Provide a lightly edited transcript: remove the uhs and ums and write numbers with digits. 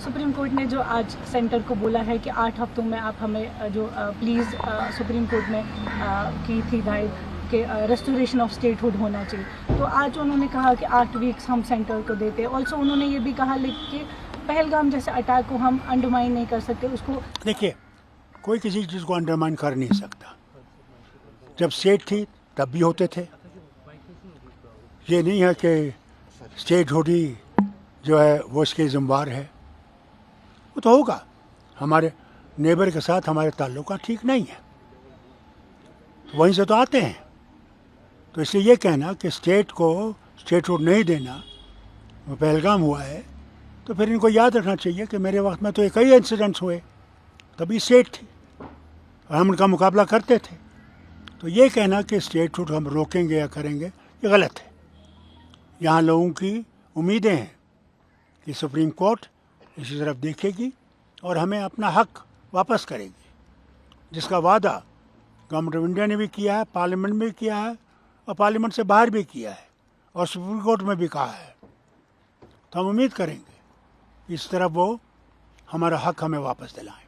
Supreme court ने जो आज सेंटर को बोला है कि 8 हफ्तों में आप हमें जो प्लीज़ सुप्रीम कोर्ट ने की थी हिदायत कि रेस्टोरेशन ऑफ स्टेटहुड होना चाहिए, तो आज उन्होंने कहा कि 8 वीक्स हम सेंटर को देते हैं। ऑल्सो उन्होंने ये भी कहा कि पहलगाम जैसे अटैक को हम अंडरमाइन नहीं कर सकते। उसको देखिए, कोई किसी चीज़ को अंडरमाइन कर नहीं सकता। जब स्टेट थी तब भी होते थे। ये नहीं है कि स्टेटहुड ही जो है वो इसके ज़िम्मेवार है। वो तो होगा, हमारे नेबर के साथ हमारे ताल्लुकात ठीक नहीं है, वहीं से तो आते हैं। तो इसलिए ये कहना कि स्टेट को स्टेटहुड नहीं देना वो पहलगाम हुआ है, तो फिर इनको याद रखना चाहिए कि मेरे वक्त में तो कई इंसिडेंट्स हुए, तभी स्टेट थी और हम उनका मुकाबला करते थे। तो ये कहना कि स्टेटहुड हम रोकेंगे या करेंगे, ये गलत है। यहाँ लोगों की उम्मीदें हैं कि सुप्रीम कोर्ट इसी तरफ देखेगी और हमें अपना हक वापस करेगी, जिसका वादा गवर्नमेंट ऑफ इंडिया ने भी किया है, पार्लियामेंट में भी किया है और पार्लियामेंट से बाहर भी किया है और सुप्रीम कोर्ट में भी कहा है। तो हम उम्मीद करेंगे इस तरफ वो हमारा हक हमें वापस दिलाएं।